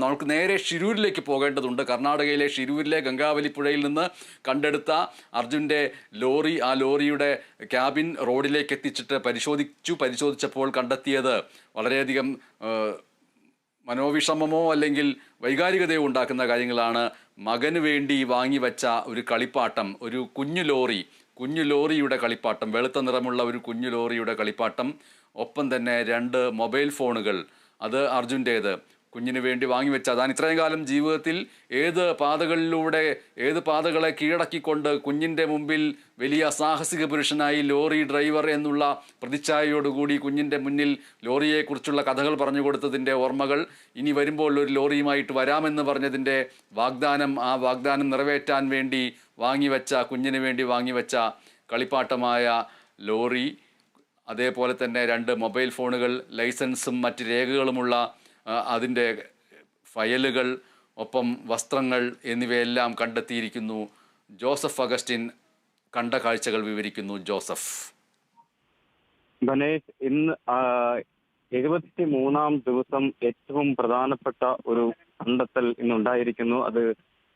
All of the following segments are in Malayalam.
നമുക്ക് നേരെ ഷിരൂരിലേക്ക് പോകേണ്ടതുണ്ട്. കർണാടകയിലെ ഷിരൂരിലെ ഗംഗാവലി പുഴയിൽ നിന്ന് കണ്ടെടുത്ത അർജുൻ്റെ ലോറി, ആ ലോറിയുടെ ക്യാബിൻ റോഡിലേക്ക് എത്തിച്ചിട്ട് പരിശോധിച്ചപ്പോൾ കണ്ടെത്തിയത് വളരെയധികം മനോവിഷമമോ അല്ലെങ്കിൽ വൈകാരികതയോ ഉണ്ടാക്കുന്ന കാര്യങ്ങളാണ്. മകന് വേണ്ടി വാങ്ങിവെച്ച ഒരു കളിപ്പാട്ടം, ഒരു കുഞ്ഞു ലോറിയുടെ കളിപ്പാട്ടം, വെളുത്ത നിറമുള്ള ഒരു കുഞ്ഞു ലോറിയുടെ കളിപ്പാട്ടം, ഒപ്പം തന്നെ 2 മൊബൈൽ ഫോണുകൾ. അത് അർജുൻ്റേത്. കുഞ്ഞിന് വേണ്ടി വാങ്ങിവെച്ച അതാണ്. ഇത്രയും കാലം ജീവിതത്തിൽ ഏത് പാതകളെ കീഴടക്കിക്കൊണ്ട് കുഞ്ഞിൻ്റെ മുമ്പിൽ വലിയ സാഹസിക പുരുഷനായി ലോറി ഡ്രൈവർ എന്നുള്ള പ്രതിച്ഛായയോടുകൂടി കുഞ്ഞിൻ്റെ മുന്നിൽ ലോറിയെക്കുറിച്ചുള്ള കഥകൾ പറഞ്ഞു കൊടുത്തതിൻ്റെ ഓർമ്മകൾ, ഇനി വരുമ്പോൾ ഒരു ലോറിയുമായിട്ട് വരാമെന്ന് പറഞ്ഞതിൻ്റെ വാഗ്ദാനം, ആ വാഗ്ദാനം നിറവേറ്റാൻ വേണ്ടി കുഞ്ഞിന് വേണ്ടി വാങ്ങിവെച്ച കളിപ്പാട്ടമായ ലോറി, അതേപോലെ തന്നെ 2 മൊബൈൽ ഫോണുകൾ, ലൈസൻസും മറ്റ് രേഖകളുമുള്ള അതിൻ്റെ ഫയലുകൾ, ഒപ്പം വസ്ത്രങ്ങൾ എന്നിവയെല്ലാം കണ്ടെത്തിയിരിക്കുന്നു. ജോസഫ് അഗസ്റ്റിൻ കണ്ട കാഴ്ചകൾ വിവരിക്കുന്നു. ജോസഫ്. ധനേഷ്, ഇന്ന് 73-ാം ദിവസം ഏറ്റവും പ്രധാനപ്പെട്ട ഒരു കണ്ടെത്തൽ ഇന്നുണ്ടായിരിക്കുന്നു. അത്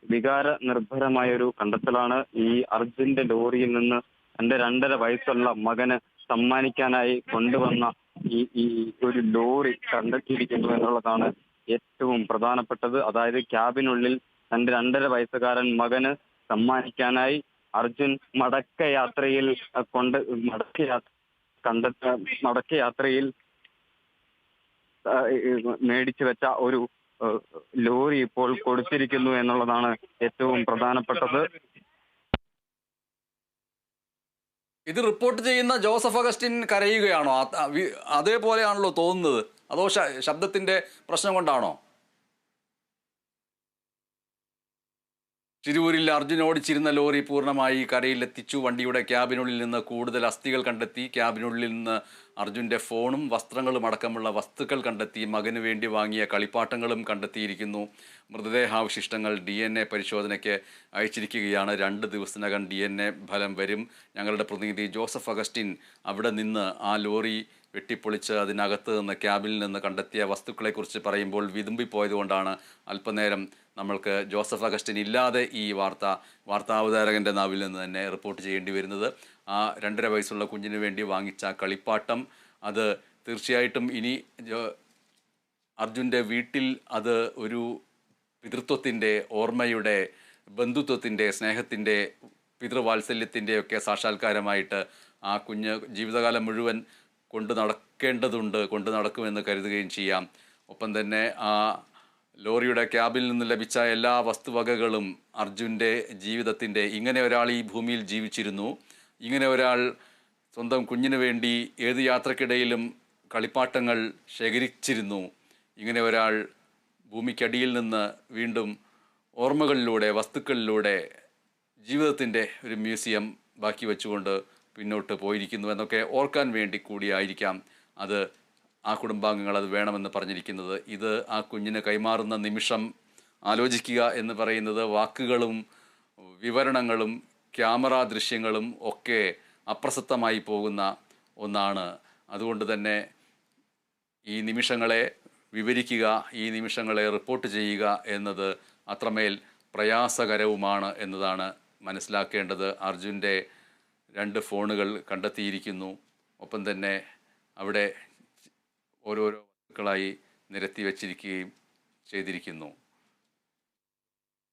വികാര നിർഭരമായ ഒരു കണ്ടെത്തലാണ്. ഈ അർജുന്റെ ലോറിയിൽ നിന്ന് തന്റെ 2.5 വയസ്സുള്ള മകന് സമ്മാനിക്കാനായി കൊണ്ടുവന്ന ഈ ഒരു ലോറി കണ്ടെത്തിയിരിക്കുന്നു എന്നുള്ളതാണ് ഏറ്റവും പ്രധാനപ്പെട്ടത്. അതായത് ക്യാബിനുള്ളിൽ തന്റെ 2.5 വയസ്സുകാരൻ മകന് സമ്മാനിക്കാനായി അർജുൻ മടക്കയാത്രയിൽ മേടിച്ചു വെച്ച ഒരു ലോറി ഇപ്പോൾ കൊടുത്തിരിക്കുന്നു എന്നുള്ളതാണ് ഏറ്റവും പ്രധാനപ്പെട്ടത്. ഇത് റിപ്പോർട്ട് ചെയ്യുന്ന ജോസഫ് അഗസ്റ്റിൻ കരയുകയാണോ? അതേപോലെയാണല്ലോ തോന്നുന്നത്. അതോ ശബ്ദത്തിൻ്റെ പ്രശ്നം കൊണ്ടാണോ? ചിരൂരിൽ അർജുൻ ഓടിച്ചിരുന്ന ലോറി പൂർണ്ണമായി കരയിലെത്തിച്ചു. വണ്ടിയുടെ ക്യാബിനുള്ളിൽ നിന്ന് കൂടുതൽ അസ്ഥികൾ കണ്ടെത്തി. ക്യാബിനുള്ളിൽ നിന്ന് അർജുൻ്റെ ഫോണും വസ്ത്രങ്ങളും അടക്കമുള്ള വസ്തുക്കൾ കണ്ടെത്തി. മകന് വേണ്ടി വാങ്ങിയ കളിപ്പാട്ടങ്ങളും കണ്ടെത്തിയിരിക്കുന്നു. മൃതദേഹാവശിഷ്ടങ്ങൾ DNA പരിശോധനയ്ക്ക് അയച്ചിരിക്കുകയാണ്. 2 ദിവസത്തിനകം DNA ഫലം വരും. ഞങ്ങളുടെ പ്രതിനിധി ജോസഫ് അഗസ്റ്റിൻ അവിടെ നിന്ന് ആ ലോറി വെട്ടിപ്പൊളിച്ച് അതിനകത്ത് നിന്ന് ക്യാബിനിൽ നിന്ന് കണ്ടെത്തിയ വസ്തുക്കളെക്കുറിച്ച് പറയുമ്പോൾ വിതുമ്പിപ്പോയതുകൊണ്ടാണ് അല്പനേരം നമ്മൾക്ക് ജോസഫ് അഗസ്റ്റിൻ ഇല്ലാതെ ഈ വാർത്താവതാരകൻ്റെ നാവിൽ നിന്ന് തന്നെ റിപ്പോർട്ട് ചെയ്യേണ്ടി വരുന്നത്. ആ 2.5 വയസ്സുള്ള കുഞ്ഞിന് വേണ്ടി വാങ്ങിച്ച കളിപ്പാട്ടം, അത് തീർച്ചയായിട്ടും ഇനി അർജുൻ്റെ വീട്ടിൽ അത് ഒരു പിതൃത്വത്തിൻ്റെ, ഓർമ്മയുടെ, ബന്ധുത്വത്തിൻ്റെ, സ്നേഹത്തിൻ്റെ, പിതൃവാത്സല്യത്തിൻ്റെയൊക്കെ സാക്ഷാത്കാരമായിട്ട് ആ കുഞ്ഞ് ജീവിതകാലം മുഴുവൻ കൊണ്ടു നടക്കുമെന്ന് കരുതുകയും ചെയ്യാം. ഒപ്പം തന്നെ ആ ലോറിയുടെ ക്യാബിൽ നിന്ന് ലഭിച്ച എല്ലാ വസ്തുവകകളും അർജുൻ്റെ ജീവിതത്തിൻ്റെ, ഇങ്ങനെ ഒരാൾ ഈ ഭൂമിയിൽ ജീവിച്ചിരുന്നു, ഇങ്ങനെ ഒരാൾ സ്വന്തം കുഞ്ഞിന് വേണ്ടി ഏത് യാത്രക്കിടയിലും കളിപ്പാട്ടങ്ങൾ ശേഖരിച്ചിരുന്നു, ഇങ്ങനെ ഒരാൾ ഭൂമിക്കടിയിൽ നിന്ന് വീണ്ടും ഓർമ്മകളിലൂടെ, വസ്തുക്കളിലൂടെ ജീവിതത്തിൻ്റെ ഒരു മ്യൂസിയം ബാക്കി വെച്ചുകൊണ്ട് പിന്നോട്ട് പോയിരിക്കുന്നു എന്നൊക്കെ ഓർക്കാൻ വേണ്ടി കൂടിയായിരിക്കാം അത് ആ കുടുംബാംഗങ്ങൾ അത് വേണമെന്ന് പറഞ്ഞിരിക്കുന്നത്. ഇത് ആ കുഞ്ഞിന് കൈമാറുന്ന നിമിഷം ആലോചിക്കുക എന്ന് പറയുന്നത് വാക്കുകളും വിവരണങ്ങളും ക്യാമറ ദൃശ്യങ്ങളും ഒക്കെ അപ്രസക്തമായി പോകുന്ന ഒന്നാണ്. അതുകൊണ്ട് തന്നെ ഈ നിമിഷങ്ങളെ വിവരിക്കുക, ഈ നിമിഷങ്ങളെ റിപ്പോർട്ട് ചെയ്യുക എന്നത് അത്രമേൽ പ്രയാസകരവുമാണ് എന്നതാണ് മനസ്സിലാക്കേണ്ടത്. അർജുൻ്റെ 2 ഫോണുകൾ കണ്ടെത്തിയിരിക്കുന്നു. ഒപ്പം തന്നെ അവിടെ ഓരോരോ വസ്തുക്കളായി നിരത്തി വച്ചിരിക്കുകയും ചെയ്തിരിക്കുന്നു.